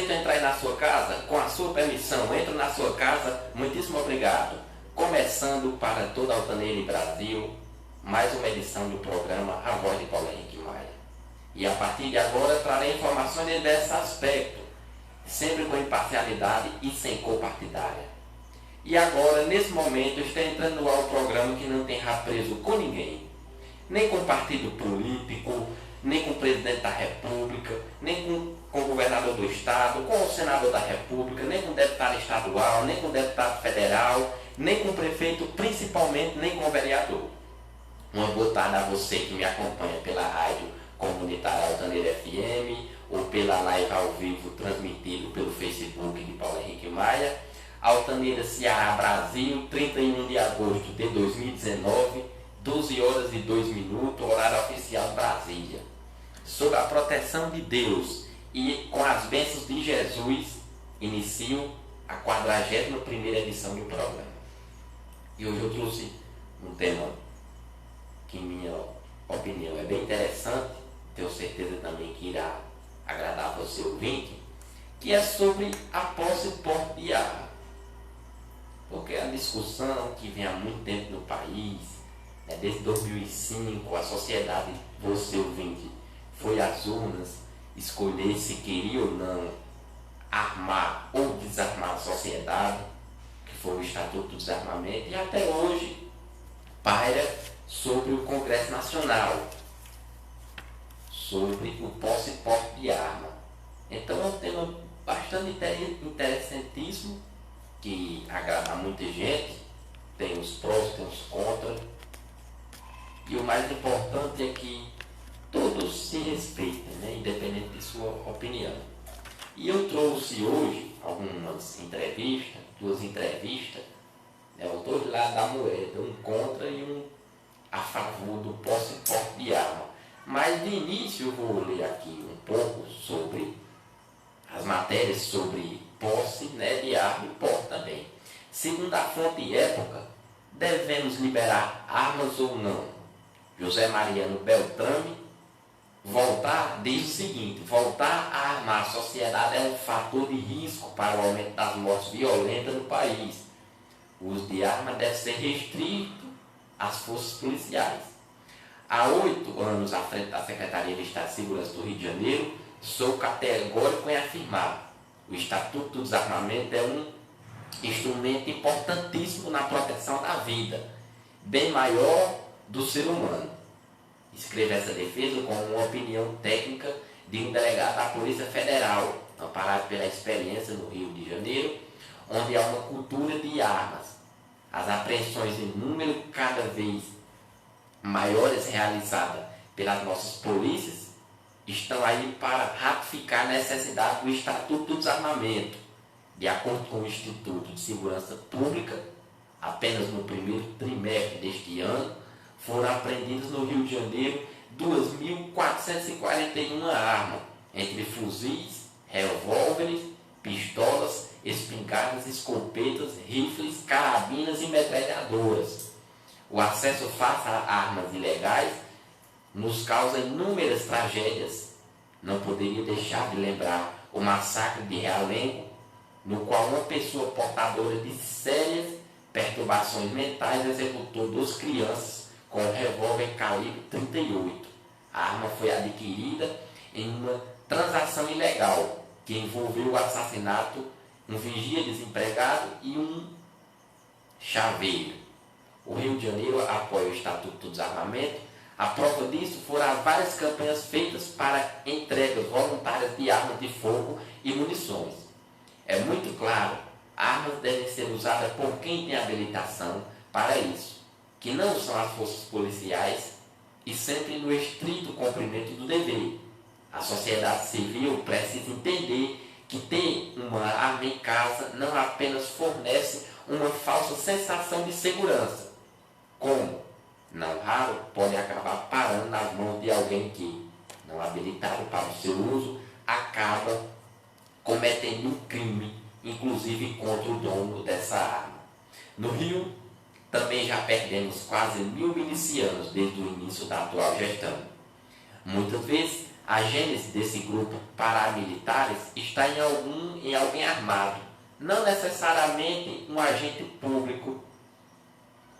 Aceito entrar na sua casa? Com a sua permissão, entro na sua casa. Muitíssimo obrigado. Começando para toda a Altaneira e Brasil, mais uma edição do programa A Voz de Paulo Henrique Maia. E a partir de agora trarei informações desse aspecto, sempre com imparcialidade e sem cor partidária. E agora, nesse momento, está entrando no ar o programa que não tem preso com ninguém, nem com partido político, nem com o presidente da República, nem com o governador do Estado, com o senador da República, nem com o deputado estadual, nem com o deputado federal, nem com o prefeito, principalmente nem com o vereador. Uma boa tarde a você que me acompanha pela rádio comunitária Altaneira FM ou pela live ao vivo transmitido pelo Facebook de Paulo Henrique Maia. Altaneira, Ceará, Brasil, 31 de agosto de 2019, 12 horas e 2 minutos, horário oficial de Brasília. Sob a proteção de Deus e com as bênçãos de Jesus, inicio a 41ª edição do programa. E hoje eu trouxe um tema que, em minha opinião, é bem interessante, tenho certeza também que irá agradar você ouvinte, que é sobre a posse e porte de arma. Porque a discussão que vem há muito tempo no país, desde 2005, a sociedade, você ouvinte, foi às urnas escolher se queria ou não armar ou desarmar a sociedade, que foi o Estatuto do Desarmamento, e até hoje paira sobre o Congresso Nacional, sobre o posse e porte de arma. Então é um tema bastante interessantíssimo, que agrada a muita gente, tem os prós, tem os contras, e o mais importante é que todos se respeitem, independente de sua opinião. E eu trouxe hoje algumas entrevistas, duas entrevistas, os dois lados da moeda, um contra e um a favor do posse e porte de arma. Mas de início eu vou ler aqui um pouco sobre as matérias sobre posse de arma e porte também. Segundo a fonte Época, devemos liberar armas ou não? José Mariano Beltrame diz o seguinte: voltar a armar a sociedade é um fator de risco para o aumento das mortes violentas no país. O uso de arma deve ser restrito às forças policiais. Há 8 anos à frente da Secretaria de Estado de Segurança do Rio de Janeiro, sou categórico em afirmar: o Estatuto do Desarmamento é um instrumento importantíssimo na proteção da vida, bem maior do ser humano. Escreve essa defesa com uma opinião técnica de um delegado da Polícia Federal, amparado pela experiência no Rio de Janeiro, onde há uma cultura de armas. As apreensões em número cada vez maiores realizadas pelas nossas polícias estão aí para ratificar a necessidade do Estatuto do Desarmamento. De acordo com o Instituto de Segurança Pública, apenas no primeiro trimestre deste ano, foram apreendidas no Rio de Janeiro 2.441 armas, entre fuzis, revólveres, pistolas, espingardas, escopetas, rifles, carabinas e metralhadoras. O acesso fácil a armas ilegais nos causa inúmeras tragédias. Não poderia deixar de lembrar o massacre de Realengo, no qual uma pessoa portadora de sérias perturbações mentais executou 2 crianças com um revólver calibre 38. A arma foi adquirida em uma transação ilegal que envolveu o assassinato de um vigia desempregado e um chaveiro. O Rio de Janeiro apoia o Estatuto do Desarmamento. A prova disso foram as várias campanhas feitas para entregas voluntárias de armas de fogo e munições. É muito claro, armas devem ser usadas por quem tem habilitação para isso, que não são as forças policiais, e sempre no estrito cumprimento do dever. A sociedade civil precisa entender que ter uma arma em casa não apenas fornece uma falsa sensação de segurança, como, não raro, pode acabar parando nas mãos de alguém que, não habilitado para o seu uso, acaba cometendo um crime, inclusive contra o dono dessa arma. No Rio, também já perdemos quase 1.000 milicianos desde o início da atual gestão. Muitas vezes, A gênese desse grupo paramilitares está em alguém armado, não necessariamente um agente público.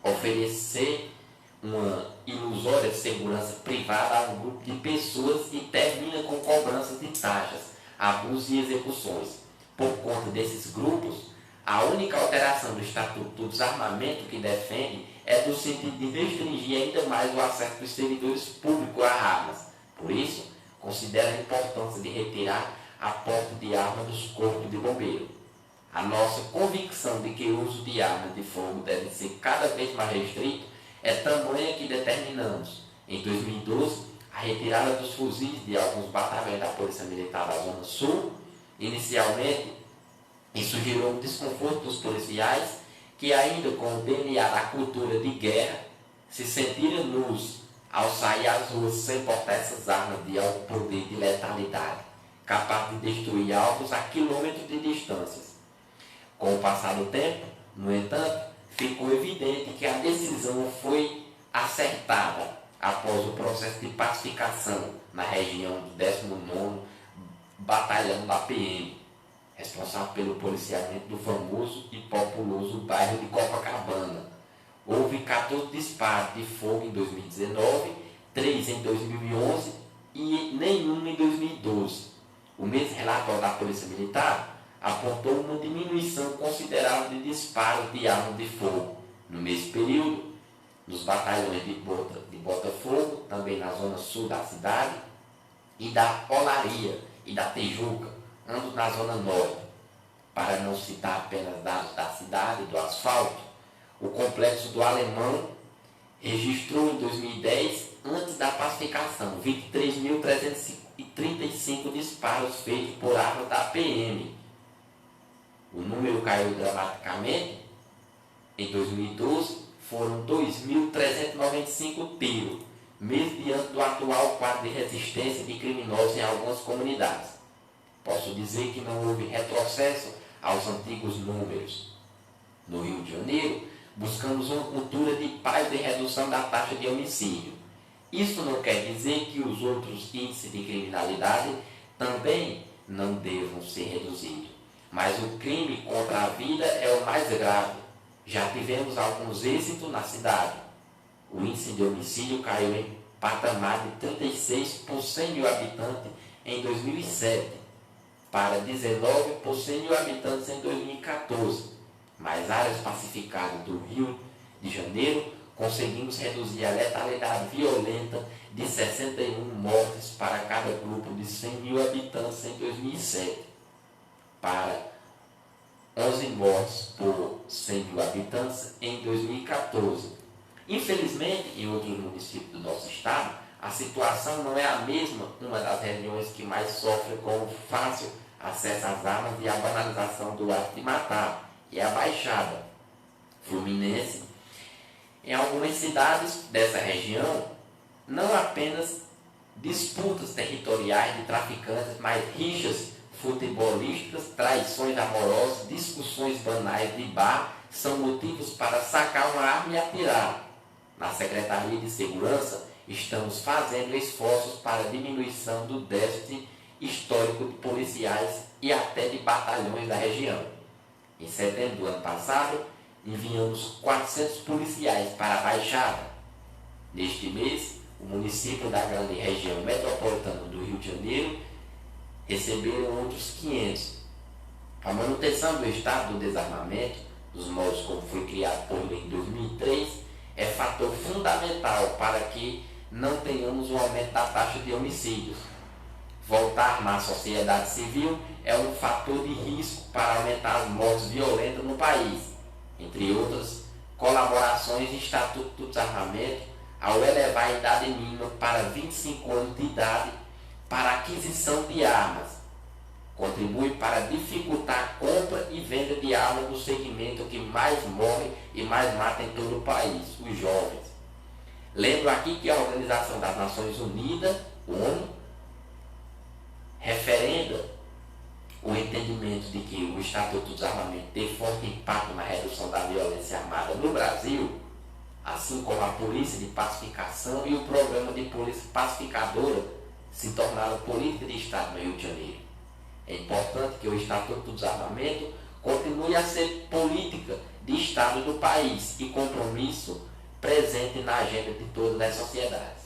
Oferecer uma ilusória segurança privada a um grupo de pessoas e termina com cobranças de taxas, abusos e execuções. Por conta desses grupos, a única alteração do Estatuto do Desarmamento que defende é do sentido de restringir ainda mais o acesso dos servidores públicos a armas. Por isso, considera a importância de retirar a posse de armas dos corpos de bombeiros. A nossa convicção de que o uso de armas de fogo deve ser cada vez mais restrito é tamanha que determinamos, em 2012, a retirada dos fuzis de alguns batalhões da Polícia Militar da Zona Sul. Inicialmente, isso gerou um desconforto dos policiais que, ainda com o DNA da cultura de guerra, se sentiram nus ao sair às ruas sem portar essas armas de alto poder de letalidade, capaz de destruir alvos a quilômetros de distâncias. Com o passar do tempo, no entanto, ficou evidente que a decisão foi acertada após o processo de pacificação na região do 19º Batalhão da PM, responsável pelo policiamento do famoso e populoso bairro de Copacabana. Houve 14 disparos de fogo em 2019, 3 em 2011 e nenhum em 2012. O mesmo relatório da Polícia Militar apontou uma diminuição considerável de disparos de armas de fogo. No mesmo período, nos batalhões de Botafogo, também na zona sul da cidade, e da Olaria e da Tijuca, ambos na zona norte. Para não citar apenas dados da cidade e do asfalto, o complexo do Alemão registrou em 2010, antes da pacificação, 23.335 disparos feitos por armas da PM. O número caiu dramaticamente. Em 2012, foram 2.395 tiros, mesmo diante do atual quadro de resistência de criminosos em algumas comunidades. Posso dizer que não houve retrocesso aos antigos números. No Rio de Janeiro, buscamos uma cultura de paz e redução da taxa de homicídio. Isso não quer dizer que os outros índices de criminalidade também não devam ser reduzidos. Mas o crime contra a vida é o mais grave. Já tivemos alguns êxitos na cidade. O índice de homicídio caiu em patamar de 36 por 100 mil habitantes em 2007, para 19 por 100 mil habitantes em 2014. Nas áreas pacificadas do Rio de Janeiro, conseguimos reduzir a letalidade violenta de 61 mortes para cada grupo de 100 mil habitantes em 2007, para 11 mortes por 100 mil habitantes em 2014. Infelizmente, em outros municípios do nosso estado, a situação não é a mesma. Uma das regiões que mais sofre com o fácil acesso às armas e a banalização do ato de matar é a Baixada Fluminense. Em algumas cidades dessa região, não apenas disputas territoriais de traficantes, mas rixas futebolistas, traições amorosas, discussões banais de bar são motivos para sacar uma arma e atirar. Na Secretaria de Segurança, estamos fazendo esforços para a diminuição do déficit histórico de policiais e até de batalhões da região. Em setembro do ano passado, enviamos 400 policiais para a Baixada. Neste mês, o município da grande região metropolitana do Rio de Janeiro receberam outros 500. A manutenção do estado do desarmamento, dos modos como foi criado por lei em 2003, é fator fundamental para que não tenhamos um aumento da taxa de homicídios. Voltar na sociedade civil é um fator de risco para aumentar as mortes violentas no país, entre outras colaborações do Estatuto do Desarmamento, ao elevar a idade mínima para 25 anos de idade para a aquisição de armas. Contribui para dificultar a compra e venda de armas no segmento que mais morre e mais mata em todo o país, os jovens. Lembro aqui que a Organização das Nações Unidas, ONU, referenda o entendimento de que o Estatuto do Desarmamento tem forte impacto na redução da violência armada no Brasil, assim como a Polícia de Pacificação e o Programa de Polícia Pacificadora se tornaram política de Estado no Rio de Janeiro. É importante que o Estatuto do Desarmamento continue a ser política de Estado do país e compromisso presente na agenda de todas as sociedades.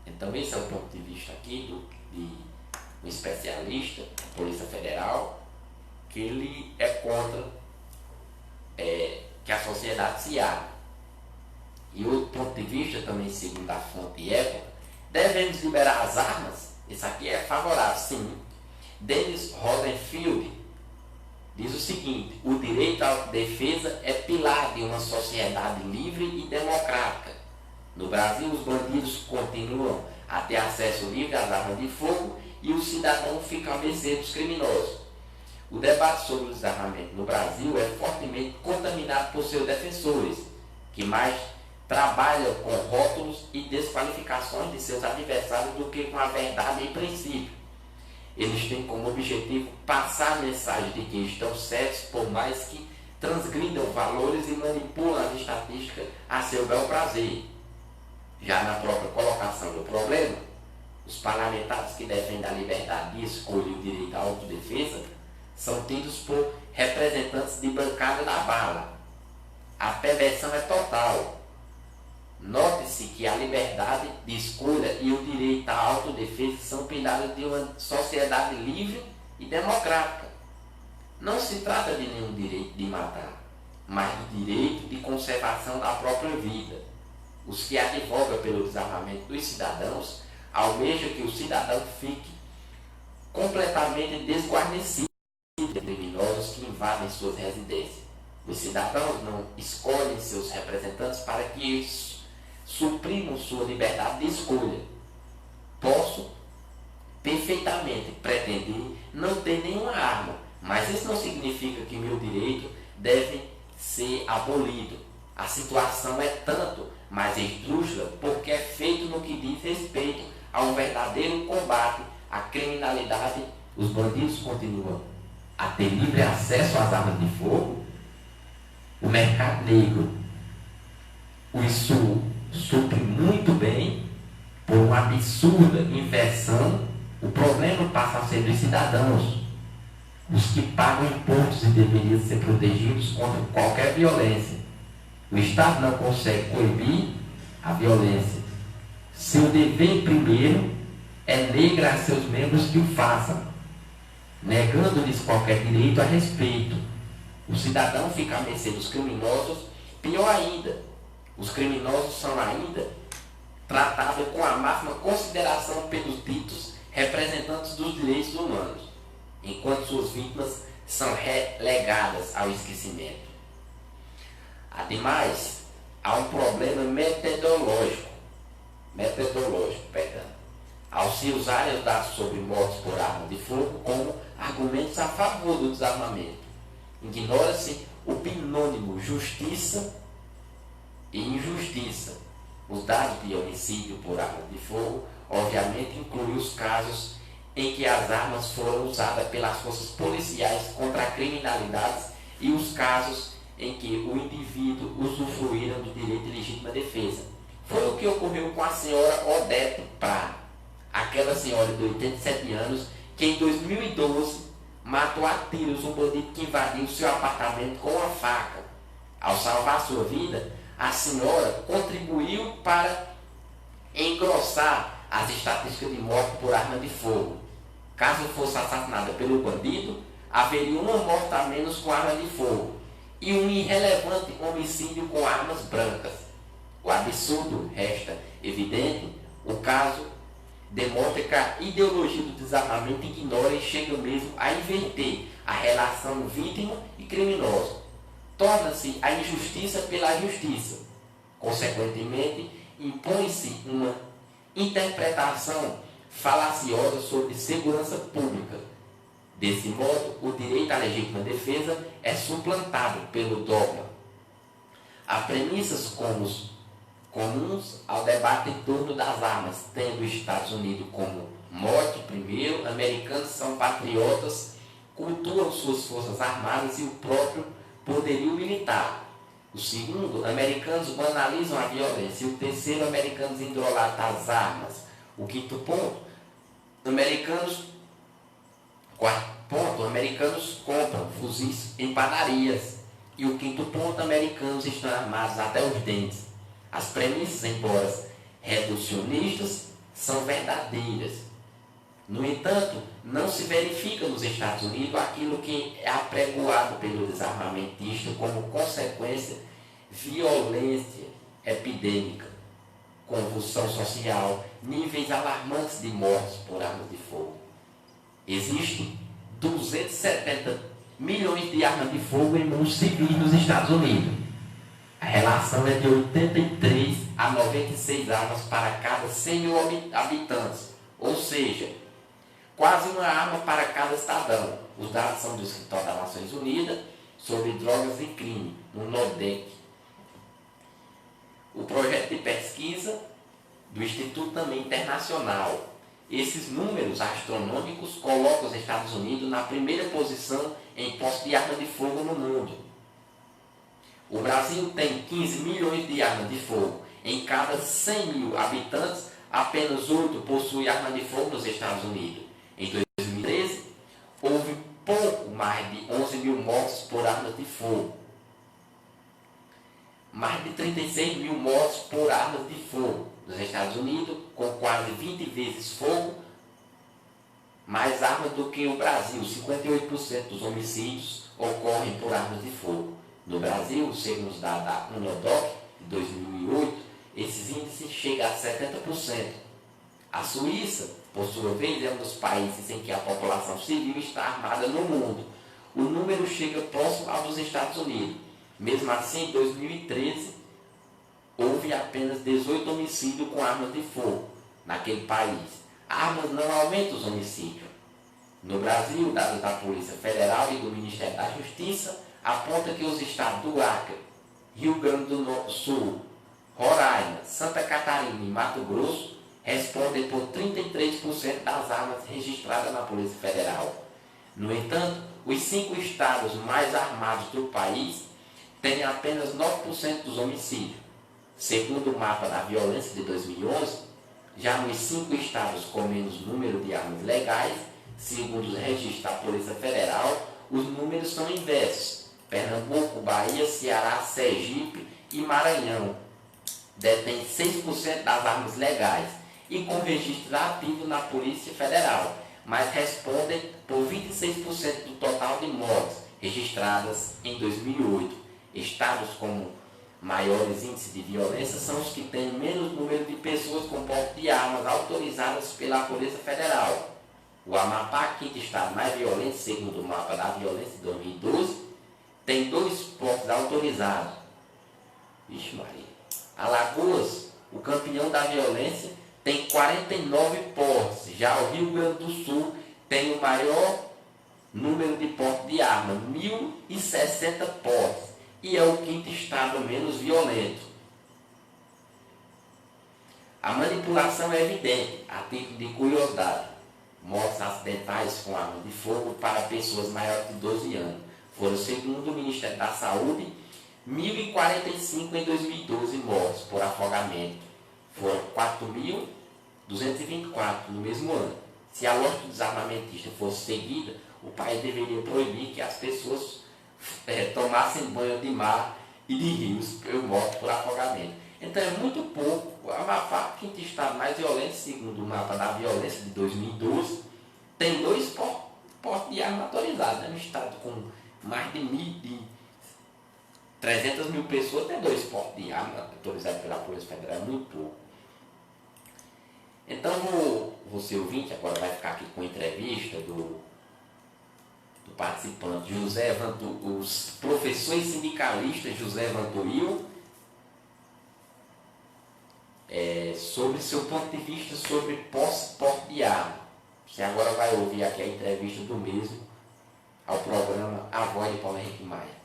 Então esse é o ponto de vista aqui de um especialista, Polícia Federal, que ele é contra que a sociedade se abra. E outro ponto de vista, também segundo a fonte e época, devemos liberar as armas? Isso aqui é favorável, sim. Dennis Rosenfield diz o seguinte: o direito à autodefesa é pilar de uma sociedade livre e democrática. No Brasil, os bandidos continuam a ter acesso livre às armas de fogo e o cidadão fica à mercê dos criminosos. O debate sobre o desarmamento no Brasil é fortemente contaminado por seus defensores, que mais trabalham com rótulos e desqualificações de seus adversários do que com a verdade e princípio. Eles têm como objetivo passar a mensagem de que estão certos, por mais que transgridam valores e manipulam as estatísticas a seu bel prazer. Já na própria colocação do problema, os parlamentares que defendem a liberdade de escolha e o direito à autodefesa são tidos por representantes de bancada da bala. A perversão é total. Note-se que a liberdade de escolha e o direito à autodefesa são pilares de uma sociedade livre e democrática. Não se trata de nenhum direito de matar, mas do direito de conservação da própria vida. Os que advogam pelo desarmamento dos cidadãos almejam que o cidadão fique completamente desguarnecido de criminosos que invadem suas residências. Os cidadãos não escolhem seus representantes para que eles suprimam sua liberdade de escolha. Posso perfeitamente pretender não ter nenhuma arma, mas isso não significa que meu direito deve ser abolido. A situação é tanto mais esdrúxula porque é feito no que diz respeito a um verdadeiro combate à criminalidade. Os bandidos continuam a ter livre acesso às armas de fogo. O mercado negro os supre muito bem. Por uma absurda inversão, o problema passa a ser dos cidadãos, os que pagam impostos e deveriam ser protegidos contra qualquer violência. O Estado não consegue coibir a violência. Seu dever primeiro é negar a seus membros que o façam, negando-lhes qualquer direito a respeito. O cidadão fica à mercê dos criminosos. Pior ainda, os criminosos são ainda tratados com a máxima consideração pelos ditos representantes dos direitos humanos, enquanto suas vítimas são relegadas ao esquecimento. Ademais, há um problema metodológico, ao se usarem os dados sobre mortes por arma de fogo como argumentos a favor do desarmamento. Ignora-se o binômio justiça e injustiça. Os dados de homicídio por arma de fogo, obviamente, incluem os casos em que as armas foram usadas pelas forças policiais contra a criminalidade e os casos em que o indivíduo usufruíram do direito de legítima defesa. Foi o que ocorreu com a senhora Odete Prá, aquela senhora de 87 anos que em 2012 matou a tiros um bandido que invadiu seu apartamento com uma faca. Ao salvar sua vida, a senhora contribuiu para engrossar as estatísticas de morte por arma de fogo. Caso fosse assassinada pelo bandido, haveria uma morte a menos com arma de fogo e um irrelevante homicídio com armas brancas. O absurdo resta evidente. O caso demonstra que a ideologia do desarmamento ignora e chega mesmo a inverter a relação vítima e criminoso. Torna-se a injustiça pela justiça. Consequentemente, impõe-se uma interpretação falaciosa sobre segurança pública. Desse modo, o direito à legítima defesa é suplantado pelo dogma. Há premissas comuns ao debate em torno das armas, tendo os Estados Unidos como morte primeiro, americanos são patriotas, cultuam suas forças armadas e o próprio poderio militar. O segundo, americanos banalizam a violência. E o terceiro, americanos idolatam as armas. O quinto ponto, Americanos, quarto ponto, americanos compram fuzis em padarias. E o quinto ponto, americanos estão armados até os dentes. As premissas, embora reducionistas, são verdadeiras. No entanto, não se verifica nos Estados Unidos aquilo que é apregoado pelo desarmamentista como consequência: violência epidêmica, convulsão social, níveis alarmantes de mortes por armas de fogo. Existem 270 milhões de armas de fogo em mãos civis nos Estados Unidos. A relação é de 83 a 96 armas para cada 100 mil habitantes, ou seja, quase uma arma para cada cidadão. Os dados são do Escritório das Nações Unidas sobre Drogas e Crime, no NODEC. O projeto de pesquisa do Instituto também internacional. Esses números astronômicos colocam os Estados Unidos na primeira posição em posse de arma de fogo no mundo. O Brasil tem 15 milhões de armas de fogo. Em cada 100 mil habitantes, apenas 8 possuem arma de fogo nos Estados Unidos. Em 2013, houve pouco mais de 11 mil mortes por armas de fogo. Mais de 36 mil mortes por armas de fogo nos Estados Unidos, com quase 20 vezes fogo, mais armas do que o Brasil. 58% dos homicídios ocorrem por armas de fogo. No Brasil, segundo os dados da UNODOC de 2008, esses índices chegam a 70%. A Suíça, por sua vez, é um dos países em que a população civil está armada no mundo. O número chega próximo ao dos Estados Unidos. Mesmo assim, em 2013, houve apenas 18 homicídios com armas de fogo naquele país. Armas não aumentam os homicídios. No Brasil, dados da Polícia Federal e do Ministério da Justiça apontam que os estados do Acre, Rio Grande do Sul, Roraima, Santa Catarina e Mato Grosso respondem por 33% das armas registradas na Polícia Federal. No entanto, os 5 estados mais armados do país têm apenas 9% dos homicídios. Segundo o mapa da violência de 2011, já nos 5 estados com menos número de armas legais, segundo os registros da Polícia Federal, os números são inversos. Pernambuco, Bahia, Ceará, Sergipe e Maranhão detêm 6% das armas legais e com registro ativo na Polícia Federal, mas respondem por 26% do total de mortes registradas em 2008. Estados com maiores índices de violência são os que têm menos número de pessoas com porte de armas autorizadas pela Polícia Federal. O Amapá, quinto estado mais violento, segundo o mapa da violência de 2012, tem 2 portes autorizados. Vixe Maria. Alagoas, o campeão da violência, tem 49 portes. Já o Rio Grande do Sul tem o maior número de portes de arma, 1.060 portes. E é o quinto estado menos violento. A manipulação é evidente, a título de curiosidade. Mortes acidentais com arma de fogo para pessoas maiores de 12 anos. Foram, segundo o Ministério da Saúde, 1.045 em 2012 mortes por afogamento. Foram 4.224 no mesmo ano. Se a lógica desarmamentista fosse seguida, o país deveria proibir que as pessoas tomassem banho de mar e de rios mortos por afogamento. Então é muito pouco. O Amapá, quinto estado mais violento, segundo o mapa da violência de 2012, tem 2 portes de arma autorizados. No estado com mais de 300 mil pessoas, tem 2 portes de arma autorizados pela Polícia Federal, é muito pouco. Então você ouvinte agora vai ficar aqui com a entrevista do participante José Vantuil, os professores sindicalistas José Vantuil, sobre seu ponto de vista sobre porte de arma. Você agora vai ouvir aqui a entrevista do mesmo ao programa A Voz de Paulo Henrique Maia.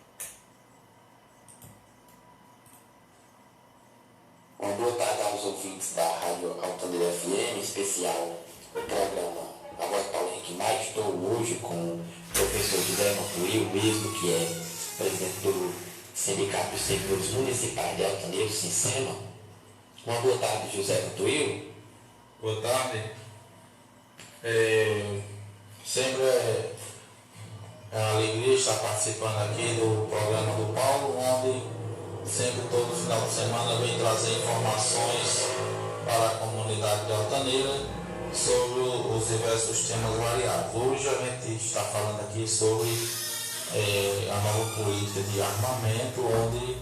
Uma boa tarde aos ouvintes da Rádio Altaneira FM, em especial o programa A Voz de Paulo Henrique Maia. Estou hoje com o professor José Vantuil, mesmo que é presidente do Sindicato dos Servidores Municipais de Altaneira, Sincema. Uma boa tarde, José Vantuil. Boa tarde. É, sempre é uma alegria estar participando aqui do programa do Paulo, onde sempre todo final de semana vem trazer informações para a comunidade de Altaneira sobre os diversos temas variados. Hoje a gente está falando aqui sobre a nova política de armamento, onde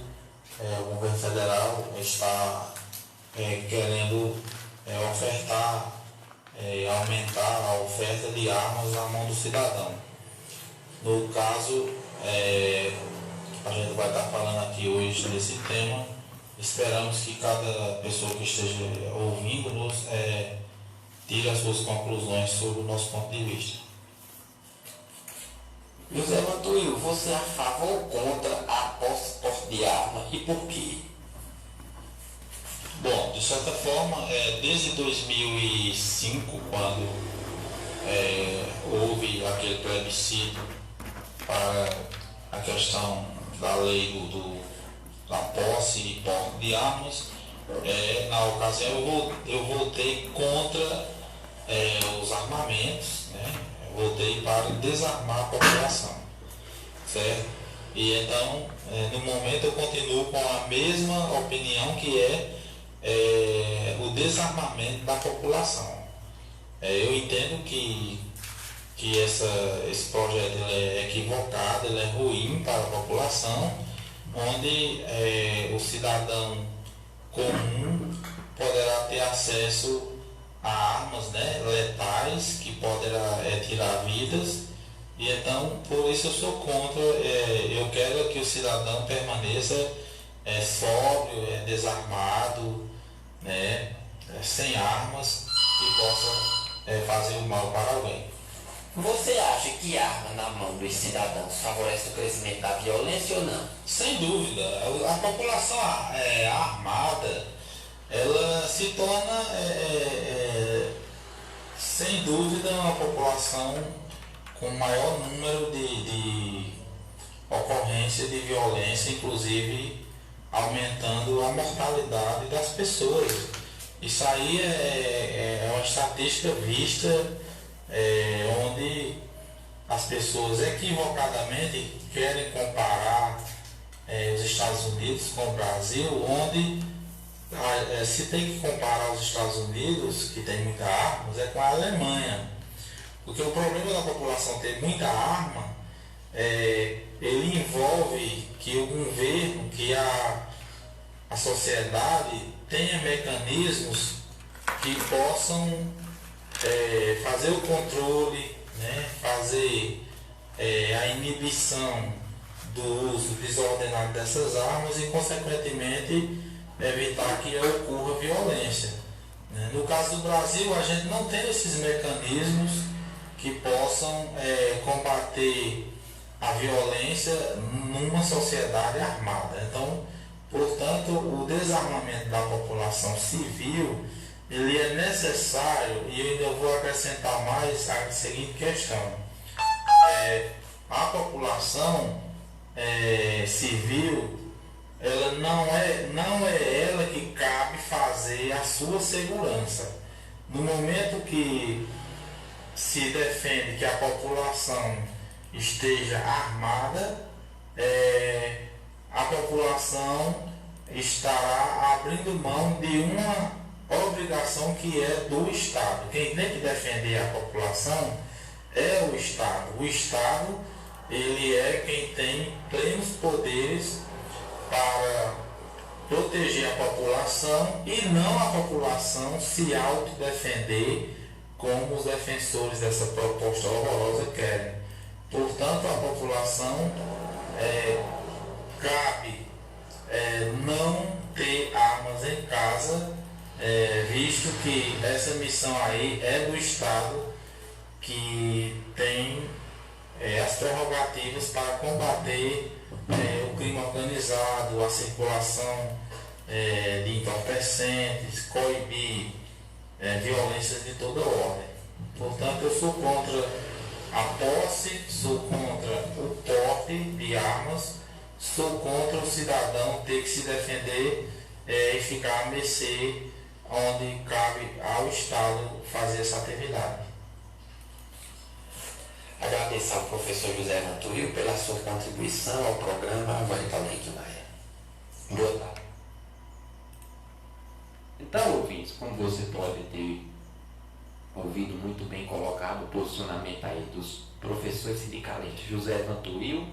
o governo federal está querendo ofertar, aumentar a oferta de armas na mão do cidadão. No caso, a gente vai estar falando aqui hoje desse tema. Esperamos que cada pessoa que esteja ouvindo-nos tire as suas conclusões sobre o nosso ponto de vista. José Mantuil, você é a favor ou contra a porte de arma e por quê? Bom, de certa forma, desde 2005, quando houve aquele plebiscito para a questão da lei da posse e porte de armas, na ocasião eu votei contra os armamentos, né? Eu votei para desarmar a população, certo? E então, no momento eu continuo com a mesma opinião, que o desarmamento da população. Eu entendo que esse projeto ele é equivocado, ele é ruim para a população, onde o cidadão comum poderá ter acesso a armas, né, letais, que poderá tirar vidas. E então, por isso eu sou contra. Eu quero que o cidadão permaneça sóbrio, desarmado, né, sem armas, que possa fazer o mal para alguém. Você acha que arma na mão dos cidadãos favorece o crescimento da violência ou não? Sem dúvida. A população armada, ela se torna, sem dúvida, uma população com maior número de ocorrência de violência, inclusive aumentando a mortalidade das pessoas. Isso aí é uma estatística vista, onde as pessoas equivocadamente querem comparar os Estados Unidos com o Brasil, onde se tem que comparar os Estados Unidos, que tem muitas armas, com a Alemanha. Porque o problema da população ter muita arma, ele envolve que o governo, que a sociedade tenha mecanismos que possam fazer o controle, né, fazer a inibição do uso desordenado dessas armas e, consequentemente, evitar que ocorra violência. No caso do Brasil, a gente não tem esses mecanismos que possam combater a violência numa sociedade armada. Então, portanto, o desarmamento da população civil ele é necessário, e eu ainda vou acrescentar mais a seguinte questão. A população civil, ela não é ela que cabe fazer a sua segurança. No momento que se defende que a população esteja armada, a população estará abrindo mão de uma obrigação que é do Estado. Quem tem que defender a população é o Estado. O Estado, ele é quem tem plenos poderes para proteger a população e não a população se autodefender como os defensores dessa proposta horrorosa querem. Portanto, a população cabe não ter armas em casa, visto que essa missão aí é do Estado, que tem as prerrogativas para combater o crime organizado, a circulação de entorpecentes, coibir violências de toda ordem. Portanto, eu sou contra a posse, sou contra o porte de armas, sou contra o cidadão ter que se defender e ficar à mercê, onde cabe ao Estado fazer essa atividade. Agradeço ao professor José Vantuil pela sua contribuição ao programa Voz de Paulo Henrique Maia. Boa tarde. Então, ouvintes, como você pode ter ouvido muito bem colocado o posicionamento aí dos professores sindicalistas José Vantuil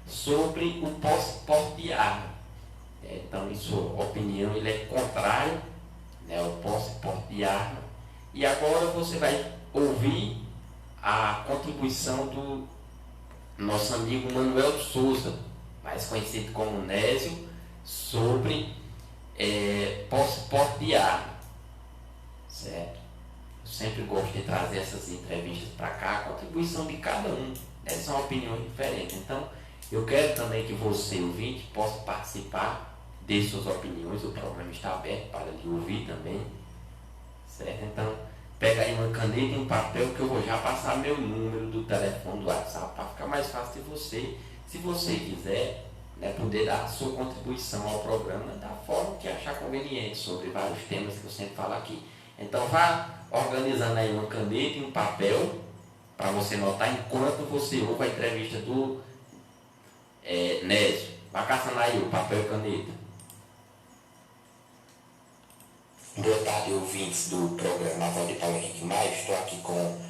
sobre o porte de arma. Então, em sua opinião, ele é contrário, né, ao porte de arma. E agora você vai ouvir a contribuição do nosso amigo Manuel de Souza, mais conhecido como Nésio, sobre porte de arma. Certo? Eu sempre gosto de trazer essas entrevistas para cá, a contribuição de cada um. São opiniões diferentes. Então, eu quero também que você, ouvinte, possa participar de suas opiniões. O programa está aberto para lhe ouvir também. Certo? Então, pega aí uma caneta e um papel que eu vou já passar meu número do telefone do WhatsApp para ficar mais fácil de você, se você quiser, né, poder dar a sua contribuição ao programa da forma que achar conveniente sobre vários temas que eu sempre falo aqui. Então vá organizando aí uma caneta e um papel para você notar enquanto você ouve a entrevista do Nésio. Vá caçando aí o papel e caneta. Boa tarde, ouvintes do programa Voz de Paulo Henrique Maia. Estou aqui com o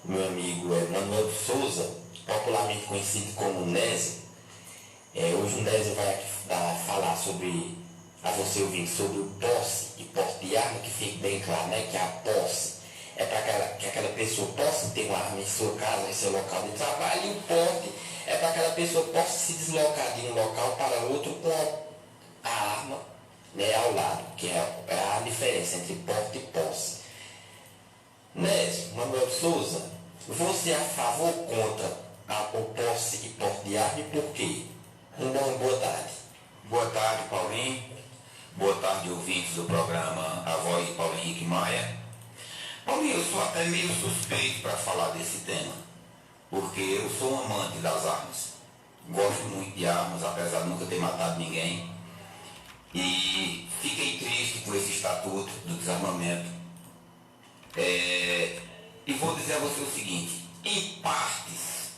meu amigo Manuel de Souza, popularmente conhecido como Nésio. Hoje o Nésio vai aqui falar a você ouvinte, sobre o posse e porte de arma, que fique bem claro, né, que a posse é para que aquela pessoa possa ter uma arma em sua casa, em seu local de trabalho, e o porte é para que aquela pessoa possa se deslocar de um local para outro com a arma, né, ao lado, que é a diferença entre porte e posse. Nésio, Manuel de Souza, você é a favor ou contra o posse e porte de arma e por quê? Boa tarde. Boa tarde, Paulinho. Boa tarde, ouvintes do programa A Voz de Paulo Henrique Maia. Paulinho, eu sou até meio suspeito para falar desse tema, porque eu sou um amante das armas. Gosto muito de armas, apesar de nunca ter matado ninguém. E fiquei triste com esse estatuto do desarmamento. E vou dizer a você o seguinte: em partes,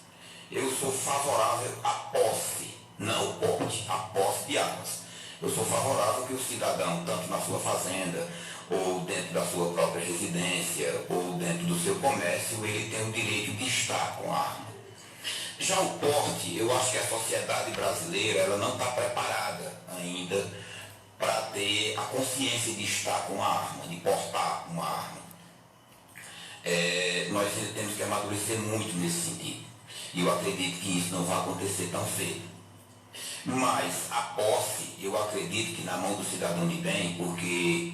eu sou favorável à posse, não o porte, a posse de armas. Eu sou favorável que o cidadão, tanto na sua fazenda, ou dentro da sua própria residência, ou dentro do seu comércio, ele tem o direito de estar com a arma. Já o porte, eu acho que a sociedade brasileira ela não está preparada ainda para ter a consciência de estar com a arma, de portar uma arma. Nós ainda temos que amadurecer muito nesse sentido. E eu acredito que isso não vai acontecer tão cedo. Mas a posse, eu acredito que na mão do cidadão de bem, porque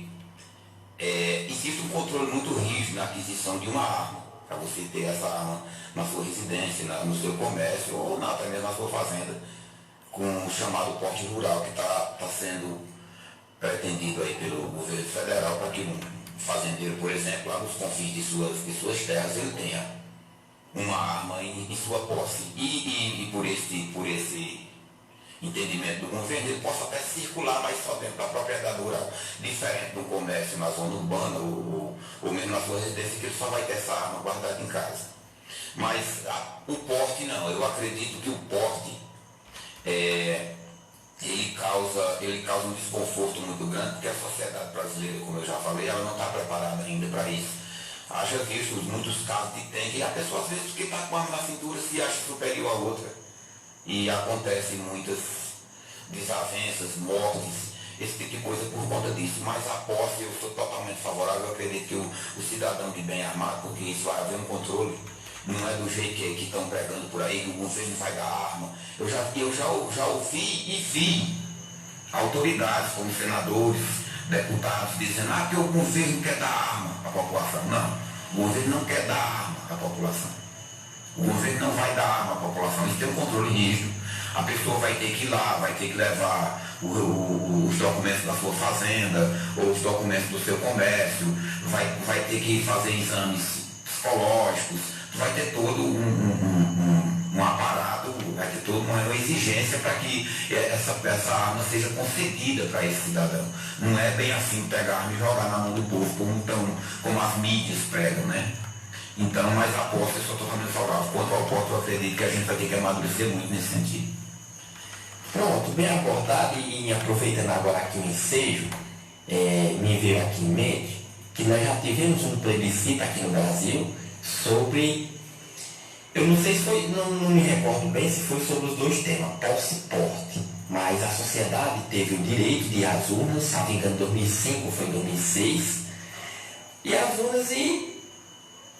existe um controle muito rígido na aquisição de uma arma, para você ter essa arma na sua residência, no seu comércio ou até mesmo na sua fazenda, com o chamado porte rural que está sendo pretendido aí pelo governo federal para que um fazendeiro, por exemplo, lá nos confins de suas terras, ele tenha uma arma em sua posse. E por esse entendimento do governo, ele possa até circular, mas só dentro da propriedade rural, diferente do comércio na zona urbana ou mesmo na sua residência, que ele só vai ter essa arma guardada em casa. Mas o porte não, eu acredito que o porte ele causa um desconforto muito grande, porque a sociedade brasileira, como eu já falei, ela não está preparada ainda para isso. Haja visto muitos casos de tem que a pessoa às vezes que está com a arma na cintura se acha superior à outra. E acontecem muitas desavenças, mortes, esse tipo de coisa por conta disso. Mas a posse eu sou totalmente favorável, eu acredito que o cidadão de bem armado, porque isso vai haver um controle, não é do jeito que estão pregando por aí, que o governo vai dar arma. Eu já ouvi e vi autoridades como senadores, deputados dizendo que o governo quer dar arma à população. Não, o governo não quer dar arma à população. O governo não vai dar arma à população, isso tem um controle rígido. A pessoa vai ter que ir lá, vai ter que levar os documentos da sua fazenda, ou os documentos do seu comércio, vai ter que fazer exames psicológicos, vai ter todo um aparato, vai ter toda uma exigência para que essa arma seja concedida para esse cidadão. Não é bem assim pegar a arma e jogar na mão do povo, como as mídias pregam, né? Então, mas a posse eu só estou falando favorável. Quanto ao porte, eu acredito que a gente vai ter que amadurecer muito nesse sentido. Pronto, bem abordado, e aproveitando agora aqui o ensejo, me veio aqui em mente que nós já tivemos um plebiscito aqui no Brasil sobre, eu não sei se foi, não me recordo bem se foi sobre os dois temas, posse e porte, mas a sociedade teve o direito de ir às urnas, se não me engano, em 2005 ou foi em 2006, e as urnas e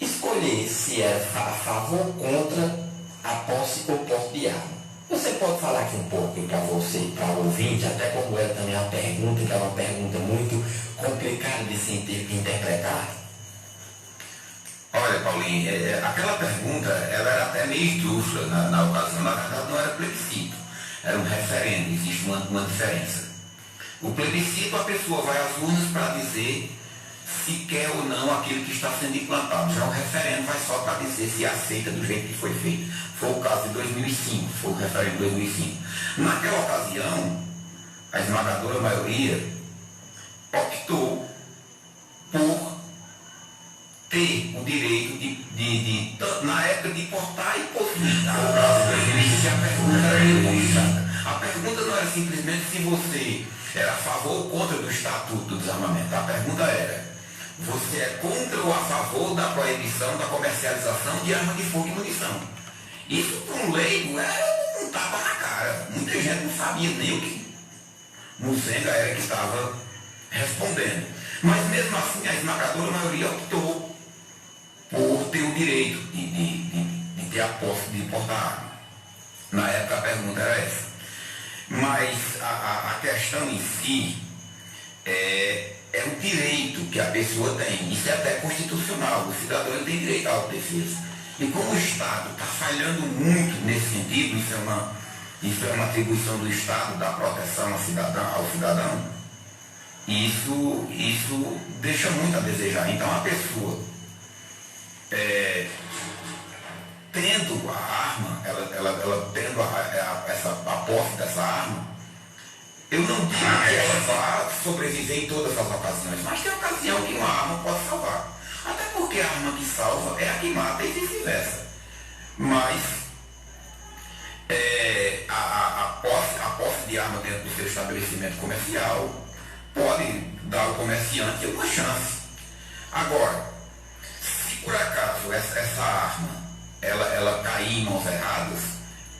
escolher se era a favor ou contra a posse ou porte de arma. Você pode falar aqui um pouco para você, para o ouvinte, até como era também a pergunta, que é uma pergunta muito complicada de se interpretar? Olha, Paulinho, aquela pergunta, ela era até meio esdrúxula na ocasião. Na verdade, não era plebiscito, era um referendo, existe uma diferença. O plebiscito, a pessoa vai às urnas para dizer se quer ou não aquilo que está sendo implantado. Já o referendo vai só para dizer se aceita do jeito que foi feito. Foi o caso de 2005, foi o referendo de 2005. Naquela ocasião, a esmagadora maioria optou por ter o direito na época de portar e possuir. Foi o caso de 2005 e a pergunta era muito chata. A pergunta não era simplesmente se você era a favor ou contra do Estatuto do Desarmamento. A pergunta era: você é contra ou a favor da proibição da comercialização de arma de fogo e munição? Isso, para um leigo, era um tapa na cara. Muita gente não sabia nem o que Muzenga era que estava respondendo. Mas, mesmo assim, a esmagadora maioria optou por ter o direito de ter a posse de portar arma. Na época, a pergunta era essa. Mas a questão em si é o direito que a pessoa tem. Isso é até constitucional. O cidadão ele tem direito à autodefesa. E como o Estado está falhando muito nesse sentido, isso é uma atribuição do Estado, da proteção ao cidadão, isso deixa muito a desejar. Então a pessoa, tendo a arma, ela tendo a posse dessa arma, eu não digo que ela vá sobreviver em todas as ocasiões, mas tem ocasião que uma arma pode salvar. Até porque a arma que salva é a que mata e vice-versa. Mas a posse de arma dentro do seu estabelecimento comercial pode dar ao comerciante uma chance. Agora, se por acaso essa arma ela cair em mãos erradas,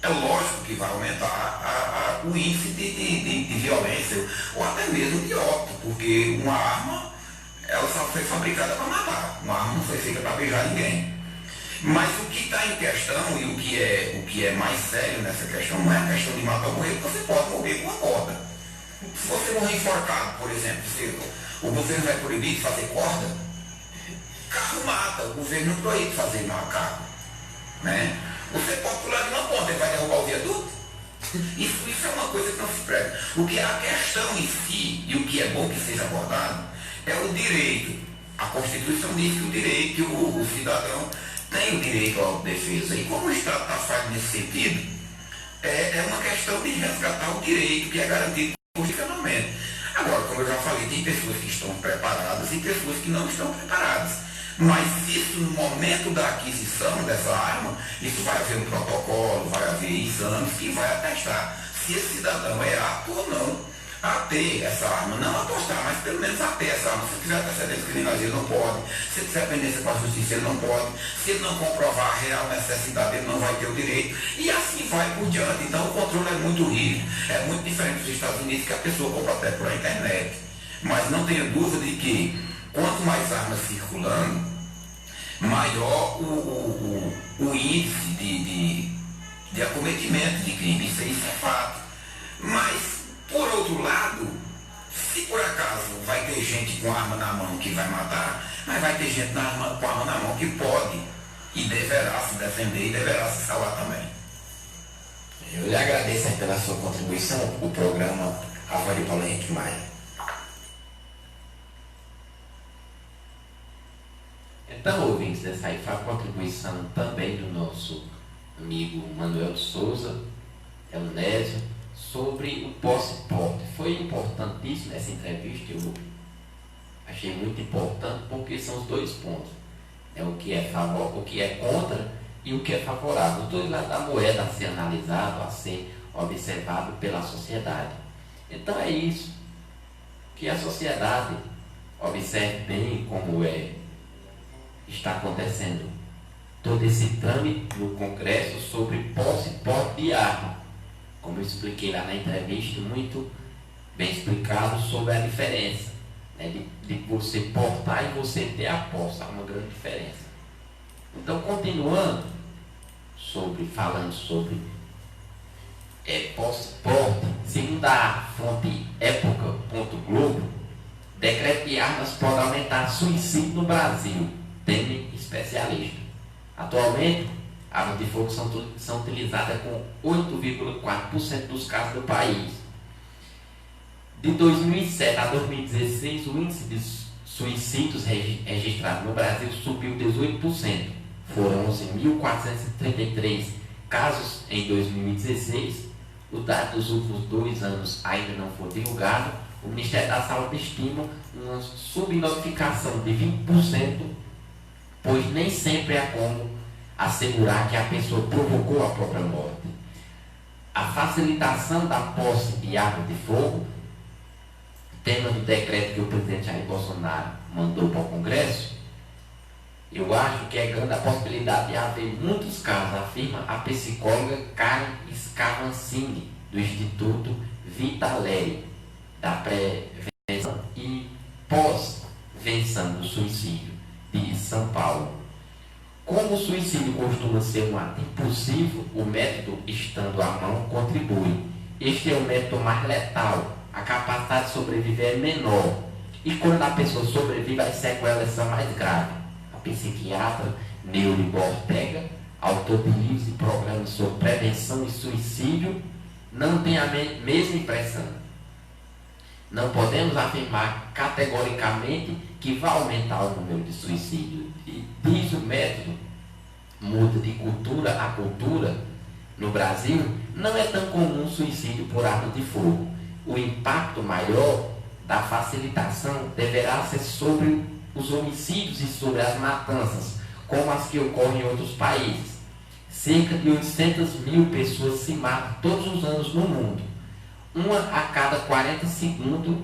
é lógico que vai aumentar o índice de violência, ou até mesmo de óbito, porque uma arma ela só foi fabricada para matar. Uma arma não foi feita para beijar ninguém. Mas o que está em questão e o que é mais sério nessa questão não é a questão de matar ou morrer, porque você pode morrer com a corda. Se você morrer enforcado, por exemplo, o governo vai proibir de fazer corda, carro mata, o governo não proíbe de fazer carro. Né? Você pode pular de uma ponta, ele vai derrubar o viaduto? Isso é uma coisa que não se prega. O que é a questão em si, e o que é bom que seja abordado, é o direito. A Constituição diz que o direito, que o cidadão tem o direito à autodefesa. E como o Estado está falhando nesse sentido, é uma questão de resgatar o direito que é garantido constitucionalmente. Agora, como eu já falei, tem pessoas que estão preparadas e pessoas que não estão preparadas. Mas isso, no momento da aquisição dessa arma, isso vai haver um protocolo, vai haver exames que vai atestar se esse cidadão é apto ou não a ter essa arma. Não apostar, mas pelo menos a ter essa arma. Se tiver antecedentes criminais, ele não pode. Se tiver pendência com a justiça, ele não pode. Se ele não comprovar a real necessidade, ele não vai ter o direito. E assim vai por diante. Então o controle é muito rígido. É muito diferente dos Estados Unidos, que a pessoa compra até por internet. Mas não tenha dúvida de que quanto mais armas circulando, maior o índice de acometimento de crime. Isso é fato. Mas, por outro lado, se por acaso vai ter gente com arma na mão que vai matar, mas vai ter gente com arma na mão que pode e deverá se defender e deverá se salvar também. Eu lhe agradeço pela sua contribuição ao programa A Voz de Paulo Henrique Maia. Então, ouvintes, essa aí foi a contribuição também do nosso amigo Manuel de Souza, Elnésio, sobre o posse-porte. Foi importantíssimo essa entrevista, eu achei muito importante, porque são os dois pontos. É o que é contra e o que é favorável. Os dois lados da moeda a ser analisado, a ser observado pela sociedade. Então é isso. Que a sociedade observe bem como está acontecendo todo esse trâmite no Congresso sobre posse e porte de arma. Como eu expliquei lá na entrevista, muito bem explicado sobre a diferença, né, de você portar e você ter a posse. Há uma grande diferença. Então, continuando falando sobre posse e porte, segundo a fonte época.globo, decreto de armas pode aumentar suicídio no Brasil, temem especialista. Atualmente, armas de fogo são utilizadas com 8,4% dos casos do país. De 2007 a 2016, o índice de suicídios registrados no Brasil subiu 18%. Foram 11.433 casos em 2016. O dado dos últimos 2 anos ainda não foi divulgado. O Ministério da Saúde estima uma subnotificação de 20%, pois nem sempre é como assegurar que a pessoa provocou a própria morte. A facilitação da posse de arma de fogo, tema do decreto que o presidente Jair Bolsonaro mandou para o Congresso, eu acho que é grande a possibilidade de haver muitos casos, afirma a psicóloga Karen Scavancini, do Instituto Vitaleri, da Prevenção e Pós-Venção do Suicídio de São Paulo. Como o suicídio costuma ser um ato impulsivo, o método estando à mão contribui. Este é o método mais letal, a capacidade de sobreviver é menor, e quando a pessoa sobrevive, as sequelas são mais graves. A psiquiatra Neuri Ortega, autor de livros e programas sobre prevenção e suicídio, não tem a mesma impressão. Não podemos afirmar categoricamente que vai aumentar o número de suicídios. E diz o método, muda de cultura a cultura. No Brasil, não é tão comum suicídio por arma de fogo. O impacto maior da facilitação deverá ser sobre os homicídios e sobre as matanças, como as que ocorrem em outros países. Cerca de 800 mil pessoas se matam todos os anos no mundo. Uma a cada 40 segundos.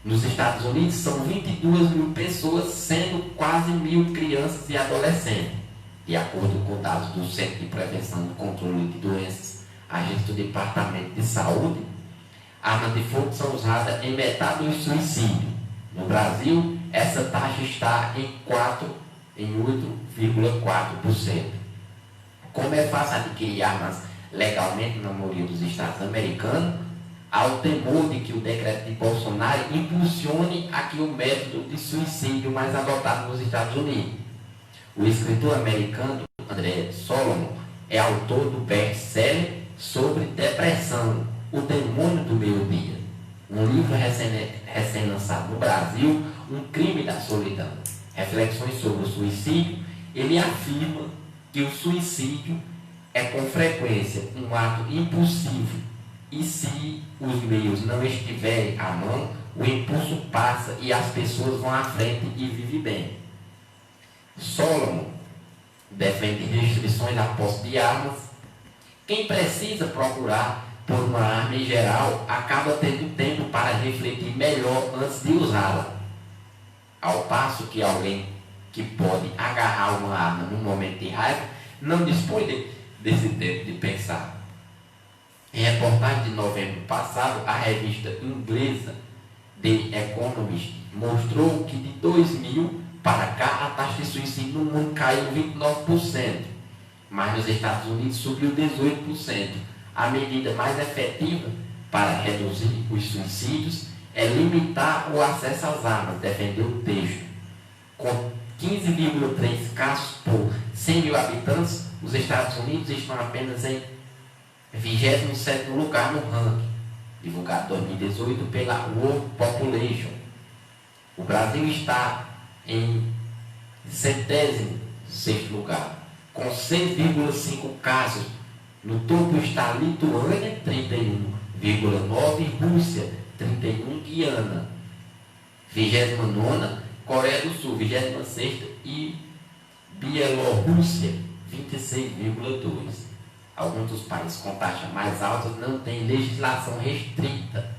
Nos Estados Unidos são 22 mil pessoas, sendo quase 1.000 crianças e adolescentes. De acordo com dados do Centro de Prevenção e Controle de Doenças, agente do Departamento de Saúde, armas de fogo são usadas em metade dos suicídios. No Brasil, essa taxa está em 8,4%. Como é fácil adquirir armas legalmente na maioria dos estados americanos, há o temor de que o decreto de Bolsonaro impulsione aqui o método de suicídio mais adotado nos Estados Unidos. O escritor americano André Solomon é autor do best-seller sobre depressão, O Demônio do Meio-Dia, um livro recém-lançado no Brasil, Um Crime da Solidão. Reflexões sobre o suicídio. Ele afirma que o suicídio é com frequência um ato impulsivo e se os meios não estiverem à mão, o impulso passa e as pessoas vão à frente e vivem bem. Solomon defende restrições à posse de armas. Quem precisa procurar por uma arma em geral acaba tendo tempo para refletir melhor antes de usá-la. Ao passo que alguém que pode agarrar uma arma num momento de raiva não dispõe desse tempo de pensar. Em reportagem de novembro passado, a revista inglesa The Economist mostrou que de 2000 para cá a taxa de suicídio no mundo caiu 29%, mas nos Estados Unidos subiu 18%. A medida mais efetiva para reduzir os suicídios é limitar o acesso às armas, defendeu o texto. Com 15,3 casos por 100 mil habitantes, os Estados Unidos estão apenas em 27º lugar no ranking, divulgado em 2018 pela World Population. O Brasil está em 106º lugar, com 6,5 casos. No topo está Lituânia, 31,9, Rússia, 31, Guiana, 29ª, Coreia do Sul, 26ª e Bielorrússia, 26,2%. Alguns dos países com taxa mais alta não têm legislação restrita.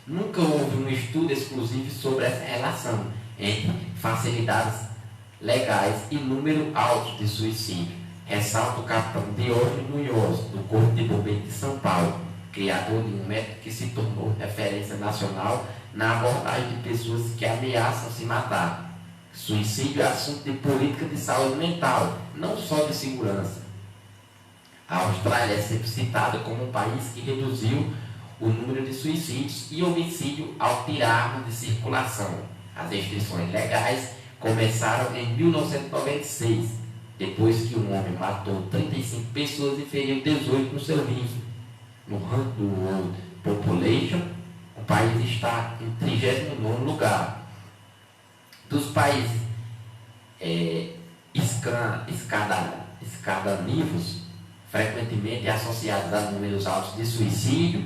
Nunca houve um estudo exclusivo sobre essa relação entre facilidades legais e número alto de suicídio. Ressalta o capitão Diógenes Munhoz, do Corpo de Bombeiros de São Paulo, criador de um método que se tornou referência nacional na abordagem de pessoas que ameaçam se matar. Suicídio é assunto de política de saúde mental, não só de segurança. A Austrália é sempre citada como um país que reduziu o número de suicídios e homicídio ao tirar armas de circulação. As restrições legais começaram em 1996, depois que um homem matou 35 pessoas e feriu 18 no serviço. No ranking do World Population, o país está em 39º lugar. Dos países escandinavos, frequentemente associados a números altos de suicídio,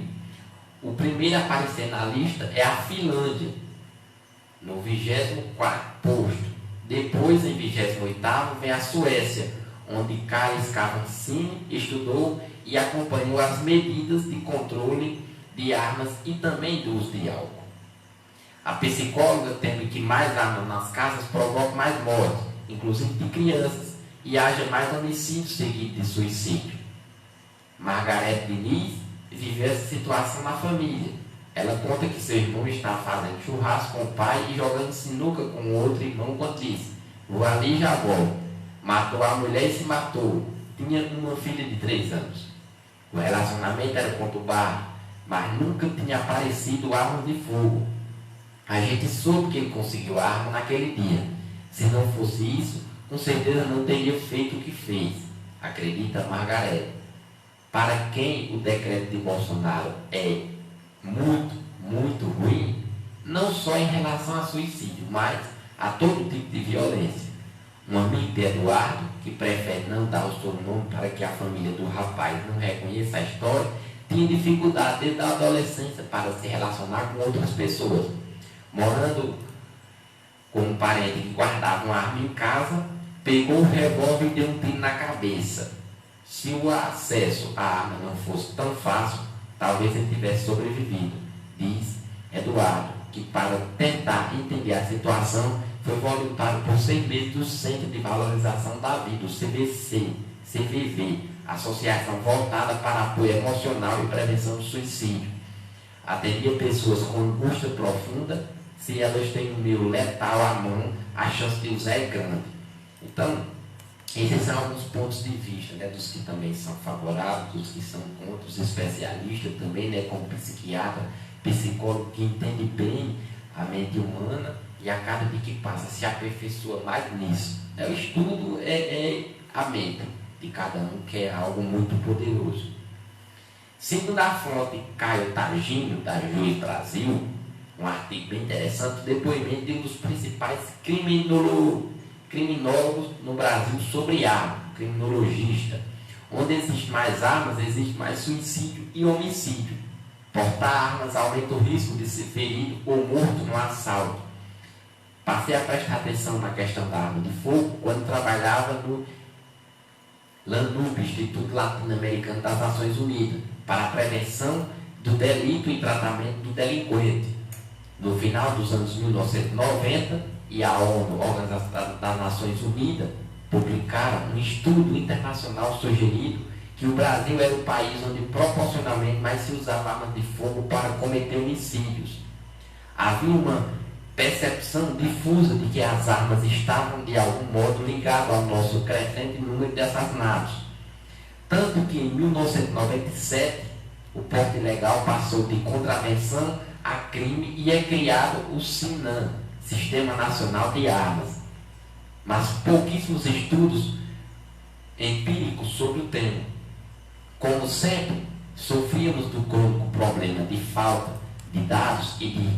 o primeiro a aparecer na lista é a Finlândia, no 24º posto. Depois, em 28º, vem a Suécia, onde Kari Skavansine estudou e acompanhou as medidas de controle de armas e também do uso de álcool. A psicóloga teme que mais armas nas casas provoquem mais mortes, inclusive de crianças, e haja mais homicídios seguidos de suicídio. Margarete Diniz viveu essa situação na família. Ela conta que seu irmão está fazendo churrasco com o pai e jogando sinuca com o outro irmão quando disse: "Vou ali e já volto." Matou a mulher e se matou. Tinha uma filha de 3 anos. O relacionamento era conturbado, mas nunca tinha aparecido armas de fogo. A gente soube que ele conseguiu a arma naquele dia. Se não fosse isso, com certeza não teria feito o que fez, acredita Margarete. Para quem o decreto de Bolsonaro é muito ruim, não só em relação a suicídio, mas a todo tipo de violência. Um amigo de Eduardo, que prefere não dar o seu nome para que a família do rapaz não reconheça a história, tinha dificuldade desde a adolescência para se relacionar com outras pessoas. Morando com um parente que guardava uma arma em casa, pegou o revólver e deu um tiro na cabeça. Se o acesso à arma não fosse tão fácil, talvez ele tivesse sobrevivido, diz Eduardo, que para tentar entender a situação foi voluntário por 6 meses do Centro de Valorização da Vida, o CVV, associação voltada para apoio emocional e prevenção do suicídio. Atendia pessoas com angústia profunda. Se elas têm um meio letal à mão, a chance de usar é grande. Então, esses são alguns pontos de vista, né, dos que também são favoráveis, dos que são contra, os especialistas também, né, como psiquiatra, psicólogo que entende bem a mente humana e a cada dia que passa se aperfeiçoa mais nisso. O estudo é a mente de cada um, que é algo muito poderoso. Segundo a fonte Caio Targino, da Juiz Brasil, um artigo bem interessante, o depoimento de um dos principais criminólogos no Brasil sobre arma, criminologista. Onde existe mais armas, existe mais suicídio e homicídio. Portar armas aumenta o risco de ser ferido ou morto no assalto. Passei a prestar atenção na questão da arma de fogo quando trabalhava no LANUB, Instituto Latino-Americano das Nações Unidas, para a prevenção do delito e tratamento do delinquente. No final dos anos 1990, e a ONU, Organização das Nações Unidas, publicaram um estudo internacional sugerindo que o Brasil era o país onde proporcionalmente mais se usava armas de fogo para cometer homicídios. Havia uma percepção difusa de que as armas estavam de algum modo ligadas ao nosso crescente número de assassinatos. Tanto que em 1997 o porte ilegal passou de contravenção a crime e é criado o SINAM, Sistema Nacional de Armas. Mas pouquíssimos estudos empíricos sobre o tema. Como sempre, sofríamos do crônico problema de falta de dados e de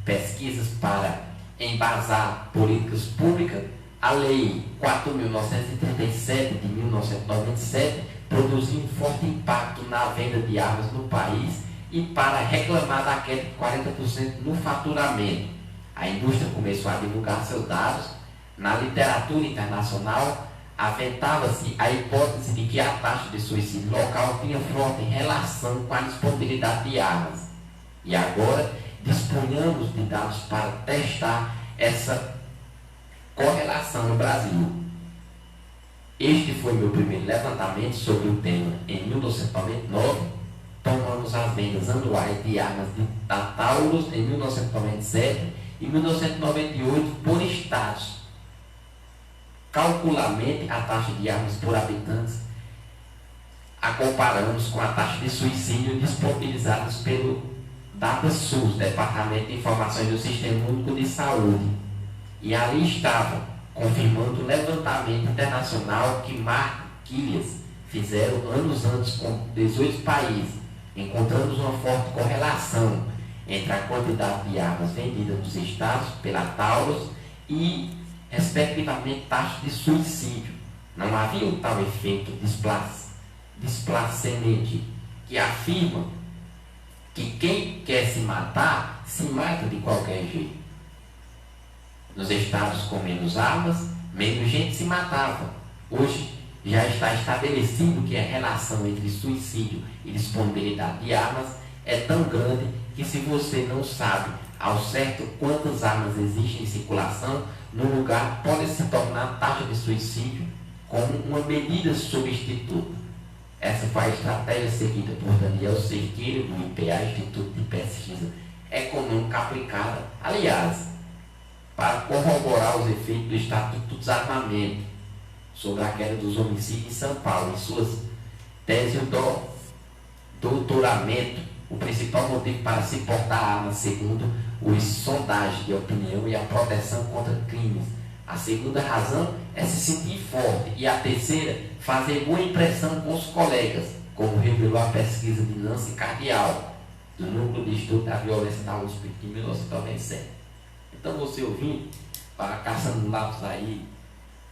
pesquisas para embasar políticas públicas. A Lei 4.937 de 1997 produziu um forte impacto na venda de armas no país e para reclamar da queda de 40% no faturamento. A indústria começou a divulgar seus dados. Na literatura internacional, aventava-se a hipótese de que a taxa de suicídio local tinha forte relação com a disponibilidade de armas. E agora dispunhamos de dados para testar essa correlação no Brasil. Este foi meu primeiro levantamento sobre o tema em 1999. Tomamos as vendas anuais de armas da Taurus em 1997 e 1998 por estados. Calculamente, a taxa de armas por habitantes a comparamos com a taxa de suicídio disponibilizadas pelo DataSUS, Departamento de Informações do Sistema Único de Saúde. E ali estava, confirmando o levantamento internacional que Mark Killias fizeram anos antes com 18 países. Encontramos uma forte correlação entre a quantidade de armas vendidas nos estados pela Taurus e, respectivamente, taxa de suicídio. Não havia o tal efeito displacente que afirma que quem quer se matar, se mata de qualquer jeito. Nos estados com menos armas, menos gente se matava. Hoje já está estabelecido que a relação entre suicídio e disponibilidade de armas é tão grande que, se você não sabe ao certo quantas armas existem em circulação no lugar, pode se tornar a taxa de suicídio como uma medida substituta. Essa foi a estratégia seguida por Daniel Cerqueira, do IPA, Instituto de Pesquisa Econômica Aplicada, aliás, para corroborar os efeitos do Estatuto do Desarmamento sobre a queda dos homicídios em São Paulo. Em suas teses do doutoramento, o principal motivo para se portar armas, segundo os sondagens de opinião, é a proteção contra crimes. A segunda razão é se sentir forte. E a terceira, fazer boa impressão com os colegas, como revelou a pesquisa de Nancy Cardial, do Núcleo de Estudo da Violência da USP, em 1997. Então, você ouvindo, para caçando lápis aí,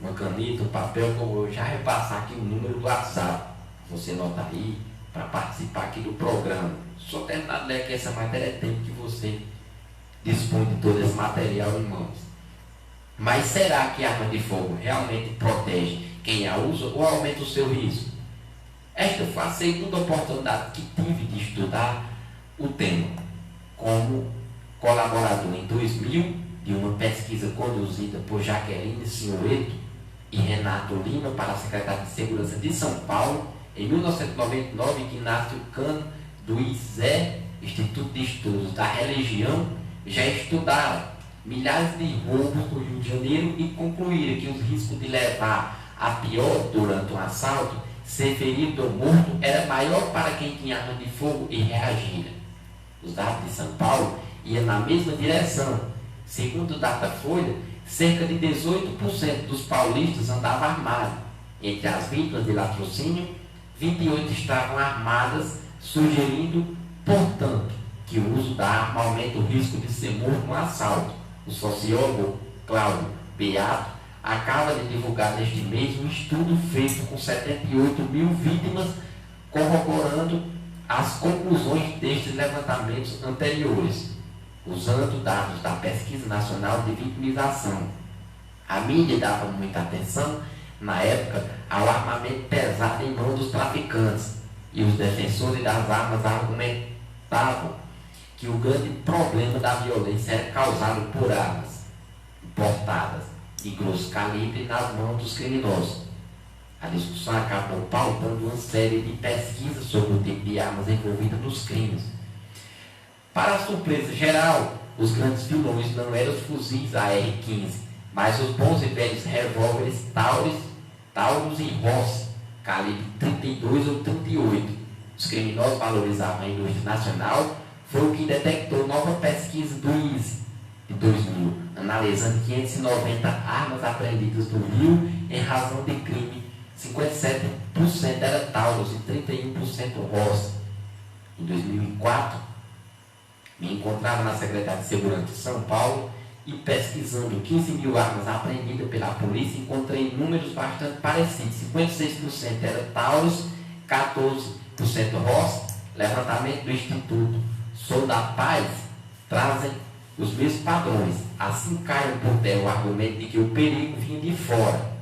uma caneta, um papel, como eu já repassar aqui o número do WhatsApp. Você nota aí para participar aqui do programa. Só terminar de ler aqui essa matéria, é tempo que você dispõe de todo esse material em mãos. Mas será que a arma de fogo realmente protege quem a usa ou aumenta o seu risco? Esta foi a segunda oportunidade que tive de estudar o tema como colaborador em 2000 de uma pesquisa conduzida por Jaqueline Senhoreto e Renato Lima para a Secretaria de Segurança de São Paulo. Em 1999, Ignácio Cano, do ISE, Instituto de Estudos da Religião, já estudaram milhares de roubos no Rio de Janeiro e concluíram que os riscos de levar a pior durante um assalto, ser ferido ou morto, era maior para quem tinha arma de fogo e reagira. Os dados de São Paulo iam na mesma direção. Segundo o Datafolha, cerca de 18% dos paulistas andavam armados. Entre as vítimas de latrocínio, 28 estavam armadas, sugerindo, portanto, que o uso da arma aumenta o risco de ser morto no assalto. O sociólogo Cláudio Beato acaba de divulgar neste mês um estudo feito com 78 mil vítimas, corroborando as conclusões destes levantamentos anteriores, usando dados da Pesquisa Nacional de Vitimização. A mídia dava muita atenção, na época, ao armamento pesado em mãos dos traficantes, e os defensores das armas argumentavam que o grande problema da violência era causado por armas importadas de grosso calibre nas mãos dos criminosos. A discussão acabou pautando uma série de pesquisas sobre o tipo de armas envolvidas nos crimes. Para a surpresa geral, os grandes vilões não eram os fuzis AR-15, mas os bons e velhos revólveres Taurus e Ross, calibre 32 ou 38. Os criminosos valorizavam a indústria nacional. Foi o que detectou nova pesquisa do ISE de 2000, analisando 590 armas apreendidas no Rio em razão de crime. 57% era Taurus e 31% Ross. Em 2004, me encontrava na Secretaria de Segurança de São Paulo e, pesquisando 15 mil armas apreendidas pela polícia, encontrei números bastante parecidos. 56% era Taurus, 14% Ross. Levantamento do Instituto Sou da Paz trazem os mesmos padrões. Assim cai por terra o argumento de que o perigo vinha de fora.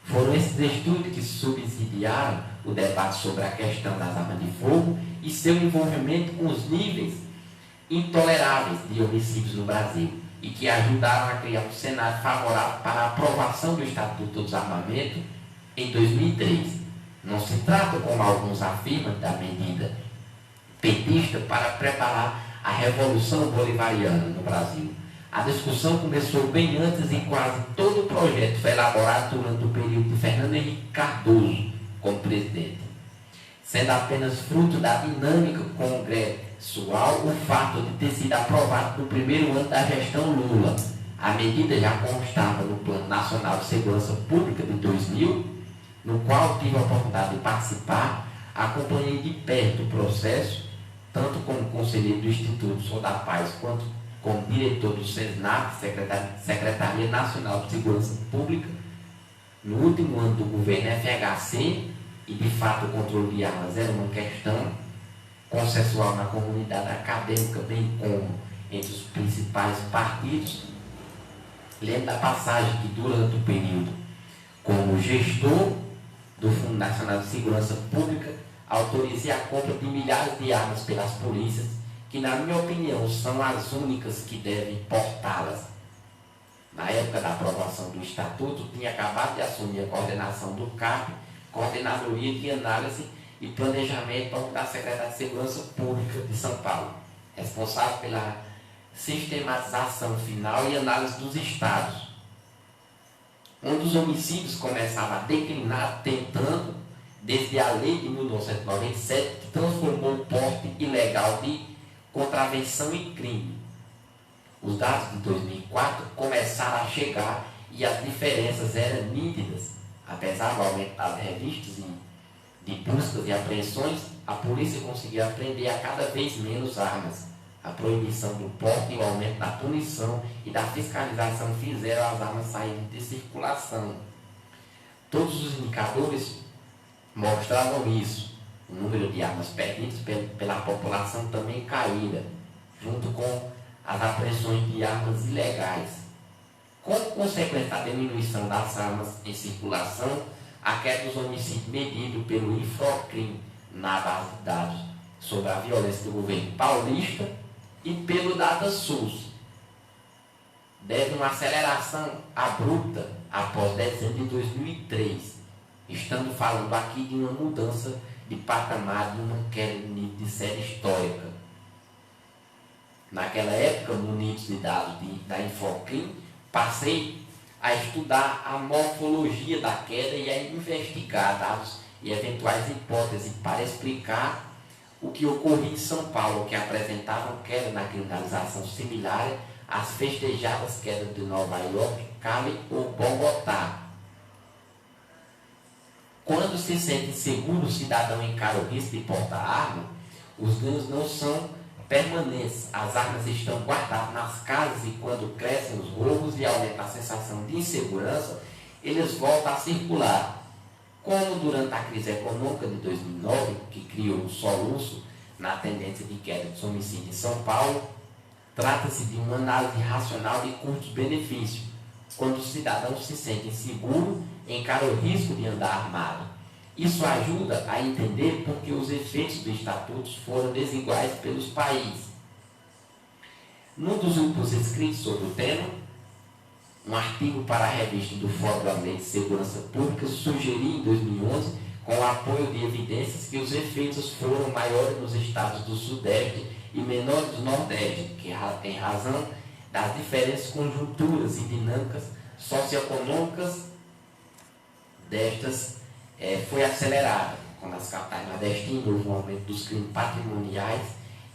Foram esses estudos que subsidiaram o debate sobre a questão das armas de fogo e seu envolvimento com os níveis intoleráveis de homicídios no Brasil e que ajudaram a criar um cenário favorável para a aprovação do Estatuto do Desarmamento em 2003. Não se trata, como alguns afirmam, da medida petista para preparar a Revolução Bolivariana no Brasil. A discussão começou bem antes e quase todo o projeto foi elaborado durante o período de Fernando Henrique Cardoso como presidente, sendo apenas fruto da dinâmica congressual o fato de ter sido aprovado no primeiro ano da gestão Lula. A medida já constava no Plano Nacional de Segurança Pública de 2000, no qual tive a oportunidade de participar, acompanhei de perto o processo, tanto como conselheiro do Instituto Sou da Paz, quanto como diretor do SESNAP, Secretaria Nacional de Segurança Pública, no último ano do governo FHC, e de fato o controle de armas era uma questão consensual na comunidade acadêmica, bem como entre os principais partidos. Lembro da passagem que durante o período, como gestor do Fundo Nacional de Segurança Pública, autorizei a compra de milhares de armas pelas polícias, que na minha opinião são as únicas que devem portá-las. Na época da aprovação do Estatuto, tinha acabado de assumir a coordenação do CAP, Coordenadoria de Análise e Planejamento da Secretaria de Segurança Pública de São Paulo, responsável pela sistematização final e análise dos estados, onde os homicídios começavam a declinar, tentando, desde a lei de 1997, que transformou o porte ilegal de contravenção em crime. Os dados de 2004 começaram a chegar e as diferenças eram nítidas. Apesar do aumento das revistas de buscas e apreensões, a polícia conseguia apreender a cada vez menos armas. A proibição do porte e o aumento da punição e da fiscalização fizeram as armas saírem de circulação. Todos os indicadores mostravam isso. O número de armas perdidas pela população também caíra, junto com as apreensões de armas ilegais. Como consequência da diminuição das armas em circulação, a queda dos homicídios medido pelo Infocrim na base de dados sobre a violência do governo paulista e pelo DataSUS, deve uma aceleração abrupta após dezembro de 2003, estando falando aqui de uma mudança de patamar, de uma queda de série histórica. Naquela época, munidos de dados da Infocrim, passei a estudar a morfologia da queda e a investigar dados e eventuais hipóteses para explicar o que ocorria em São Paulo, que apresentavam queda na criminalização similar às festejadas quedas de Nova York, Cali ou Bogotá. Quando se sente seguro, o cidadão encara o risco de portar arma, os ganhos não são permanentes. As armas estão guardadas nas casas e quando crescem os roubos e aumenta a sensação de insegurança, eles voltam a circular. Como durante a crise econômica de 2009, que criou um soluço na tendência de queda dos homicídios em São Paulo, trata-se de uma análise racional de custos-benefícios. Quando o cidadão se sente inseguro, encara o risco de andar armado. Isso ajuda a entender por que os efeitos dos estatutos foram desiguais pelos países. Num dos últimos escritos sobre o tema, um artigo para a revista do Fórum da Lei de Segurança Pública sugeria em 2011, com o apoio de evidências, que os efeitos foram maiores nos estados do Sudeste e menores do Nordeste, que em razão das diferentes conjunturas e dinâmicas socioeconômicas destas foi acelerada, como as capitais nordestinas, o aumento dos crimes patrimoniais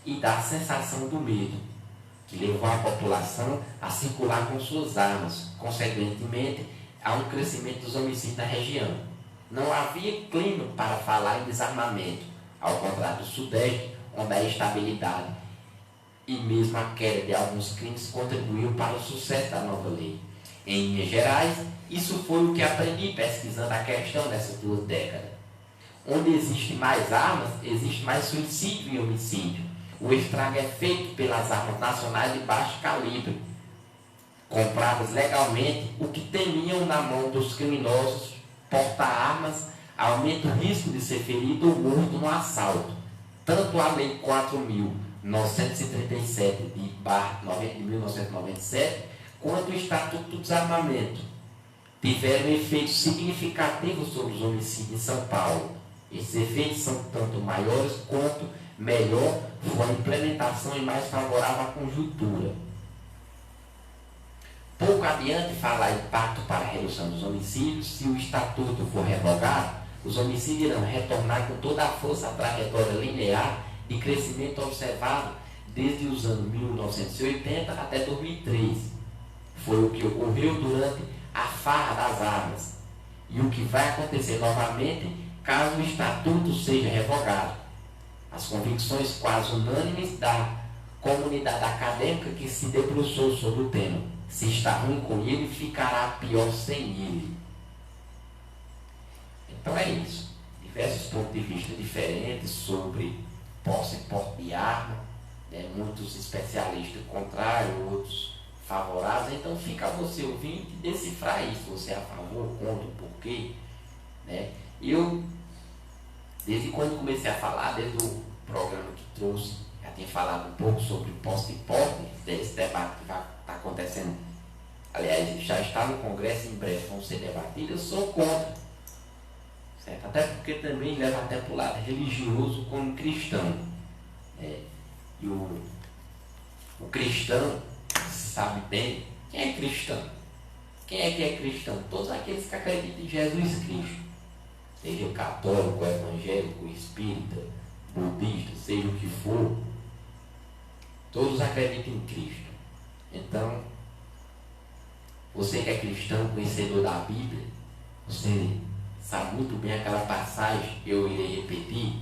e da sensação do medo, que levou a população a circular com suas armas. Consequentemente, há um crescimento dos homicídios na região. Não havia clima para falar em desarmamento, ao contrário do Sudeste, onde a estabilidade e mesmo a queda de alguns crimes contribuiu para o sucesso da nova lei. Em linhas gerais, isso foi o que aprendi pesquisando a questão dessas 2 décadas. Onde existe mais armas, existe mais suicídio e homicídio. O estrago é feito pelas armas nacionais de baixo calibre, compradas legalmente, o que temiam na mão dos criminosos portar armas aumenta o risco de ser ferido ou morto no assalto. Tanto a Lei 4.937 de 1997, quanto o Estatuto do Desarmamento tiveram efeitos significativos sobre os homicídios em São Paulo. Esses efeitos são tanto maiores quanto melhor for a implementação e mais favorável à conjuntura. Pouco adiante falar em pacto para a redução dos homicídios. Se o Estatuto for revogado, os homicídios irão retornar com toda a força à trajetória linear de crescimento observado desde os anos 1980 até 2003. Foi o que ocorreu durante a farra das armas e o que vai acontecer novamente caso o Estatuto seja revogado. As convicções quase unânimes da comunidade acadêmica que se debruçou sobre o tema. Se está ruim com ele, ficará pior sem ele. Então é isso. Diversos pontos de vista diferentes sobre posse e porte de arma, né? Muitos especialistas contrários, outros favoráveis. Então fica você ouvinte decifrar isso. Você é a favor, contra, o porquê, né? Eu, desde quando comecei a falar, desde o programa que trouxe, já tinha falado um pouco sobre posse e porte, desse debate que vai estar acontecendo. Aliás, já está no Congresso, em breve vão ser debatidos. Eu sou contra, certo? Até porque também leva até para o lado religioso como cristão. E o cristão sabe bem quem é cristão. Quem é que é cristão? Todos aqueles que acreditam em Jesus Cristo. Seja católico, evangélico, espírita, budista, seja o que for, todos acreditam em Cristo. Então, você que é cristão, conhecedor da Bíblia, você sabe muito bem aquela passagem, eu irei repetir,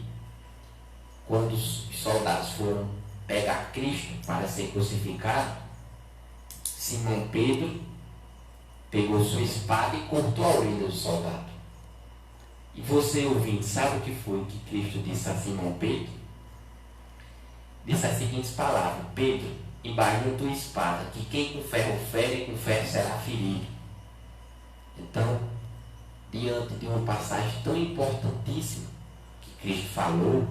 quando os soldados foram pegar Cristo para ser crucificado, Simão Pedro pegou sua espada e cortou a orelha do soldado. E você, ouvinte, sabe o que foi que Cristo disse a Simão Pedro? Disse as seguintes palavras: Pedro, embainha tua espada, que quem com ferro fere, com ferro será ferido. Então, diante de uma passagem tão importantíssima que Cristo falou,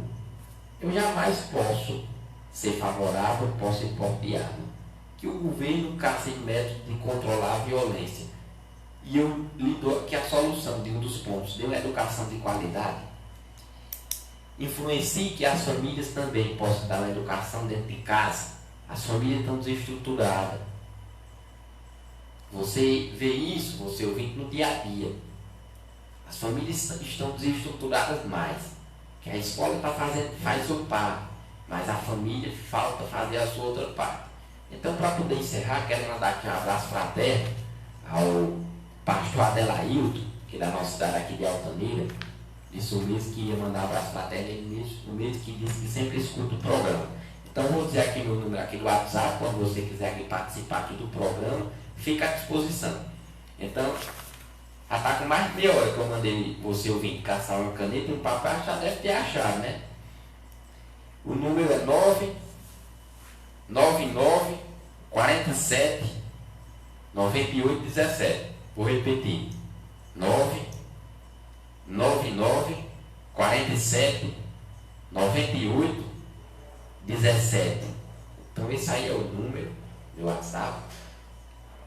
eu jamais posso ser favorável ao posse e porte de arma. Que o governo caça em método de controlar a violência. E eu lhe dou que a solução de um dos pontos de uma educação de qualidade influencie que as famílias também possam dar uma educação dentro de casa. As famílias estão desestruturadas. Você vê isso, você ouvindo no dia a dia. As famílias estão desestruturadas mais. Que a escola faz sua parte, mas a família falta fazer a sua outra parte. Então, para poder encerrar, quero mandar aqui um abraço fraterno ao pastor Adelailton, que é da nossa cidade aqui de Altamira. Disse o mesmo que ia mandar um abraço fraterno, no mesmo que disse que sempre escuta o programa. Então, vou dizer aqui meu número aqui do WhatsApp, quando você quiser aqui participar aqui do programa, fica à disposição. Então, já está com mais de meia hora que eu mandei você ouvir caçar uma caneta e um papel, já deve ter achado, né? O número é 999 47 98 17. Vou repetir. 999 47 98 17. Então esse aí é o número do WhatsApp.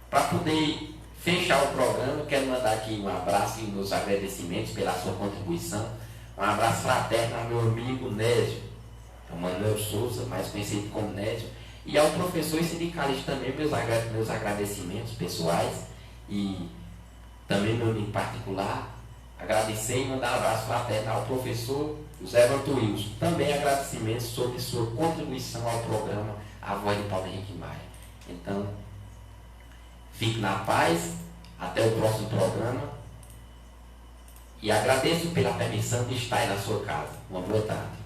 Para poder fechar o programa, eu quero mandar aqui um abraço e meus agradecimentos pela sua contribuição. Um abraço fraterno ao meu amigo Nésio, o Manuel Souza, mais conhecido como Nésio, e ao professor e sindicalista também, meus agradecimentos pessoais, e também meu amigo particular. Agradecer e mandar um abraço fraterno ao professor José Vantuils. Também agradecimentos sobre sua contribuição ao programa A Voz de Paulo Henrique Maia. Então, fique na paz, até o próximo programa, e agradeço pela permissão de estar aí na sua casa. Uma boa tarde.